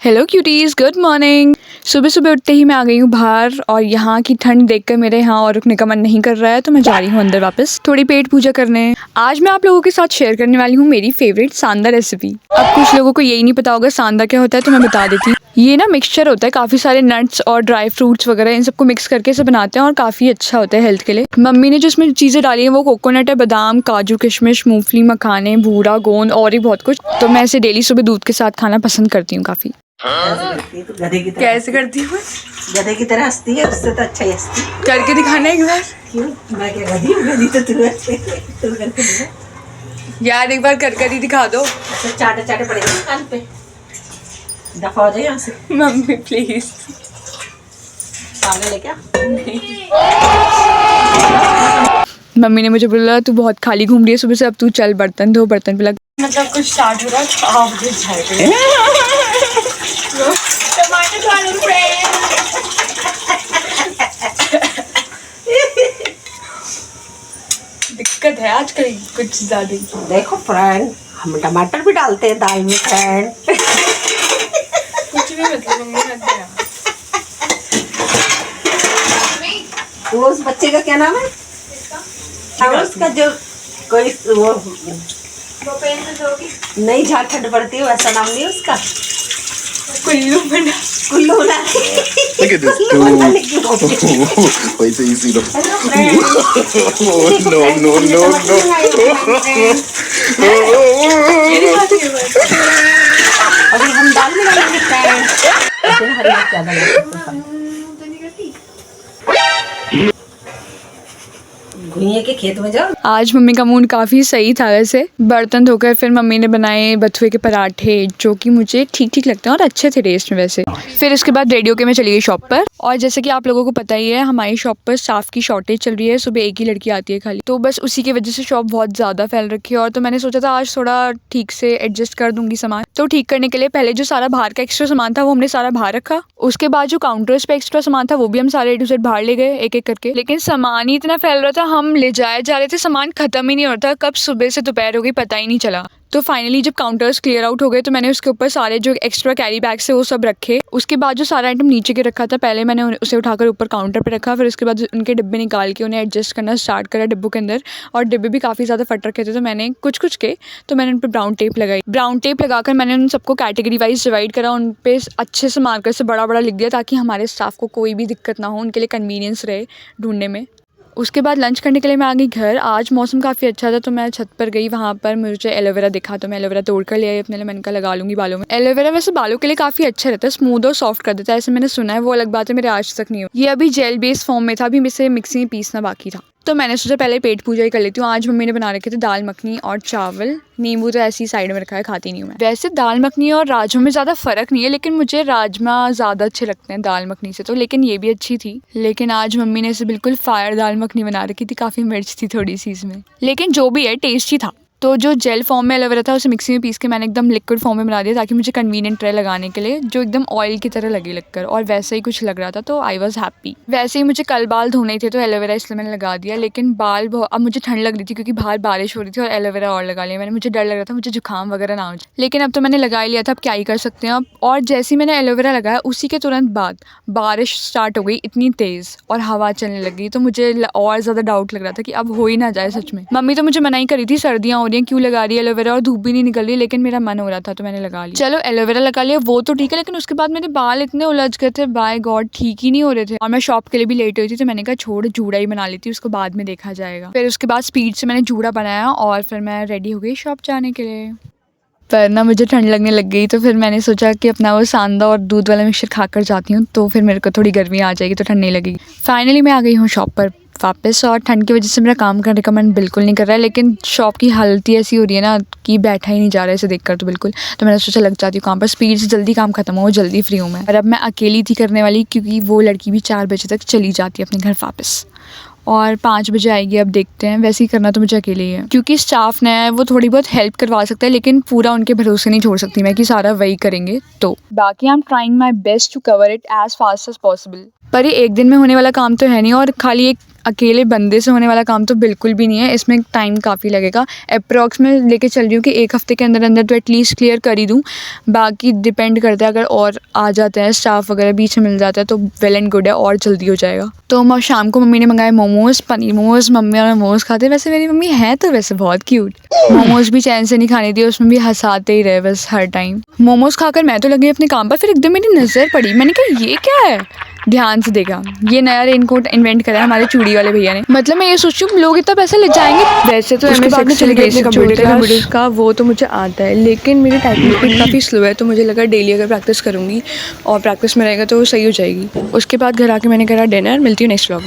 Hello cuties, good morning. सुबह सुबह उठते ही मैं आ गई हूँ बाहर और यहाँ की ठंड देखकर मेरे यहाँ और रुकने का मन नहीं कर रहा है, तो मैं जा रही हूँ अंदर वापस थोड़ी पेट पूजा करने। आज मैं आप लोगों के साथ शेयर करने वाली हूँ मेरी फेवरेट सांदा रेसिपी। अब कुछ लोगों को यही नहीं पता होगा सांदा क्या होता है, तो मैं बता देती हूँ। ये ना मिक्सचर होता है, काफ़ी सारे नट्स और ड्राई फ्रूट्स वगैरह इन सबको मिक्स करके इसे बनाते हैं और काफ़ी अच्छा होता है हेल्थ के लिए। मम्मी ने जो इसमें चीज़ें डाली हैं वो कोकोनट है, बादाम, काजू, किशमिश, मूंगफली, मखाने, बूरा, गोंद और भी बहुत कुछ। तो मैं इसे डेली सुबह दूध के साथ खाना पसंद करती हूँ काफ़ी। गधे की तरह कैसे करती हूँ? गधे की तरह हंसती है, उससे तो अच्छा ही हंसती। करके दिखाना एक बार। क्यों? मैं क्या गधी हूँ? गधी तो तू है। तू करके दिखा यार, एक बार कर ही दिखा दो। ऐसे चाटे चाटे पड़ेगा ना कान पे। दफा हो जाए यहाँ से। Mummy please. पागल है क्या? मम्मी ने मुझे बोला तू बहुत खाली घूम रही है सुबह से, अब तू चल बर्तन धो, बर्तन पे लग। मतलब कुछ स्टार्ट हो रहा है तो आप मुझे झाड़ दिक्कत है आजकल कुछ ज्यादा। देखो फ्रेंड, हम टमाटर भी डालते हैं दाल में फ्रेंड। कुछ भी मतलब मम्मी वो उस बच्चे का क्या नाम है? उसका जो कोई वो पेन से धोगी नहीं, जहाँ ठंड पड़ती है वैसा नाम नहीं है उसका। कुल्लू मना। कुल्लू ना। Look at this dude. Wait till you see the. Oh, no, no, no, अभी हम दाल में डालेंगे फ्रेंड। हरी मिर्च ज़्यादा लगती है। घुइयां के खेत में जाओ। आज मम्मी का मूड काफ़ी सही था वैसे। बर्तन धोकर फिर मम्मी ने बनाए बथुए के पराठे, जो कि मुझे ठीक ठीक लगते हैं और अच्छे थे टेस्ट में वैसे। फिर उसके बाद रेडी होकर मैं चली गई शॉप पर। और जैसे कि आप लोगों को पता ही है, हमारी शॉप पर स्टाफ की शॉर्टेज चल रही है। सुबह एक ही लड़की आती है खाली, तो बस उसी की वजह से शॉप बहुत ज़्यादा फैल रखी है। और तो मैंने सोचा था आज थोड़ा ठीक से एडजस्ट कर दूंगी सामान। तो ठीक करने के लिए पहले जो सारा बाहर का एक्स्ट्रा सामान था वो हमने सारा बाहर रखा। उसके बाद जो काउंटर्स पे एक्स्ट्रा सामान था वो भी हम सारे A to Z बाहर ले गए एक एक करके। लेकिन सामान ही इतना फैल रहा था, हम ले जाए जा रहे थे, सामान खत्म ही नहीं होता। कब सुबह से दोपहर हो गई पता ही नहीं चला। तो फाइनली जब काउंटर्स क्लियर आउट हो गए तो मैंने उसके ऊपर सारे जो एक्स्ट्रा कैरी बैग्स थे वो सब रखे। उसके बाद जो सारा आइटम नीचे के रखा था पहले मैंने उसे उठाकर ऊपर काउंटर पे रखा। फिर उसके बाद उनके डिब्बे निकाल के उन्हें एडजस्ट करना स्टार्ट करा डिब्बों के अंदर। और डिब्बे भी काफ़ी ज़्यादा फट रखे थे, तो मैंने कुछ के तो मैंने उन पर ब्राउन टेप लगाई। ब्राउन टेप लगाकर मैंने उन सबको कैटेगरी वाइज डिवाइड करा, उन पर अच्छे से मार्कर से बड़ा बड़ा लिख दिया ताकि हमारे स्टाफ को कोई भी दिक्कत ना हो, उनके लिए कन्वीनियंस रहे ढूंढने में। उसके बाद लंच करने के लिए मैं आ गई घर। आज मौसम काफ़ी अच्छा था तो मैं छत पर गई, वहाँ पर मुझे एलोवेरा दिखा तो मैं एलोवेरा तोड़ कर ले आई अपने लिए। मैंने कहा लगा लूँगी बालों में। एलोवेरा वैसे बालों के लिए काफ़ी अच्छा रहता है, स्मूथ और सॉफ्ट कर देता है, ऐसे मैंने सुना है। वो अलग बात है, मेरे आज तक नहीं हो। ये अभी जेल बेस्ड फॉर्म में था, अभी इसे मिक्सी में पीसना बाकी था। तो मैंने सोचा पहले पेट पूजा ही कर लेती हूँ। आज मम्मी ने बना रखे थे दाल मखनी और चावल। नींबू तो ऐसी साइड में रखा है, खाती नहीं हूँ मैं। वैसे दाल मखनी और राजमा में ज़्यादा फ़र्क नहीं है, लेकिन मुझे राजमा ज़्यादा अच्छे लगते हैं दाल मखनी से तो। लेकिन ये भी अच्छी थी। लेकिन आज मम्मी ने इसे बिल्कुल फायर दाल मखनी बना रखी थी, काफ़ी मिर्च थी थोड़ी सी इसमें, लेकिन जो भी है टेस्टी था। तो जो जेल फॉर्म में एलोवेरा था उसे मिक्सी में पीस के मैंने एकदम लिक्विड फॉर्म में बना दिया ताकि मुझे कन्वीनियंट रहे लगाने के लिए, जो एकदम ऑयल की तरह लगे लगकर। और वैसे ही कुछ लग रहा था तो आई वॉज हैप्पी। वैसे ही मुझे कल बाल धोने थे तो एलोवेरा इसलिए मैंने लगा दिया। लेकिन बाल अब मुझे ठंड लग रही थी क्योंकि बाहर बारिश हो रही थी और एलोवेरा और लगा लिया मैंने। मुझे डर लग रहा था मुझे जुकाम वगैरह ना हो जाए, लेकिन अब तो मैंने लगा ही लिया था, अब क्या ही कर सकते हैं अब। और जैसे ही मैंने एलोवेरा लगाया उसी के तुरंत बाद बारिश स्टार्ट हो गई इतनी तेज़ और हवा चलने लगी। तो मुझे और ज़्यादा डाउट लग रहा था कि अब हो ही ना जाए सच में। मम्मी तो मुझे मना ही करी थी, सर्दियाँ हो रही हैं क्यों लगा रही है एलोवेरा, और धूप भी नहीं निकल रही, लेकिन मेरा मन हो रहा था तो मैंने लगा लिया। चलो एलोवेरा लगा लिया वो तो ठीक है, लेकिन उसके बाद मेरे बाल इतने उलझ गए थे, बाय गॉड ठीक ही नहीं हो रहे थे। और मैं शॉप के लिए भी लेट हुई थी तो मैंने कहा छोड़ जूड़ा ही बना लेती हूँ, उसको बाद में देखा जाएगा। फिर उसके बाद स्पीड से मैंने जूड़ा बनाया और फिर मैं रेडी हो गई शॉप जाने के लिए। पर ना मुझे ठंड लगने लग गई तो फिर मैंने सोचा कि अपना वो सांदा और दूध वाला मिक्सचर खाकर जाती हूँ तो फिर मेरे को थोड़ी गर्मी आ जाएगी तो ठंड नहीं लगेगी। फाइनली मैं आ गई हूँ शॉप पर वापस, और ठंड की वजह से मेरा काम करने का मन बिल्कुल नहीं कर रहा है। लेकिन शॉप की हालत ही ऐसी हो रही है ना कि बैठा ही नहीं जा रहा है इसे देखकर तो बिल्कुल। तो मैंने सोचा लग जाती हूँ काम पर, स्पीड से जल्दी काम खत्म हो, जल्दी फ्री हूँ मैं। और अब मैं अकेली थी करने वाली क्योंकि वो लड़की भी 4 बजे तक चली जाती है अपने घर वापस और 5 बजे आएगी। अब देखते हैं, वैसे ही करना तो मुझे अकेले ही है क्योंकि स्टाफ ने वो थोड़ी बहुत हेल्प करवा सकता है, लेकिन पूरा उनके भरोसे नहीं छोड़ सकती मैं कि सारा वही करेंगे। तो बाकी I am trying my best to cover it as fast as possible. पर ये एक दिन में होने वाला काम तो है नहीं, और खाली एक अकेले बंदे से होने वाला काम तो बिल्कुल भी नहीं है। इसमें टाइम काफ़ी लगेगा। अप्रॉक्स में लेके चल रही हूँ कि 1 हफ़्ते के अंदर अंदर तो एटलीस्ट क्लियर कर ही दूँ। बाकी डिपेंड करता है, अगर और आ जाते हैं स्टाफ वगैरह बीच में मिल जाता है तो वेल एंड गुड है, और जल्दी हो जाएगा। तो शाम को मम्मी ने मंगाए मोमोज़, पनीर मोमोज़। मम्मी और मोमोज़ खाते हैं। वैसे मेरी मम्मी है तो वैसे बहुत क्यूट। मोमोज़ भी चैन से नहीं खाने दिए, उसमें भी हंसाते ही रहे बस हर टाइम। मोमोज़ खाकर मैं तो लगी अपने काम पर, फिर एकदम मेरी नज़र पड़ी। मैंने कहा ये क्या है, ध्यान से देखा, ये नया रेनकोट इन्वेंट करा है हमारे चूड़ी वाले भैया ने। मतलब मैं ये सोच रही हूँ लोग इतना पैसा ले जाएंगे। वैसे तो उसके बाद में चली गई कंप्यूटर का, वो तो मुझे आता है, लेकिन मेरी टाइपिंग स्पीड काफ़ी स्लो है, तो मुझे लगा डेली अगर प्रैक्टिस करूँगी और प्रैक्टिस में रहेगा तो वो सही हो जाएगी। उसके बाद घर आके मैंने करा डिनर। मिलती हूँ नेक्स्ट व्लॉग।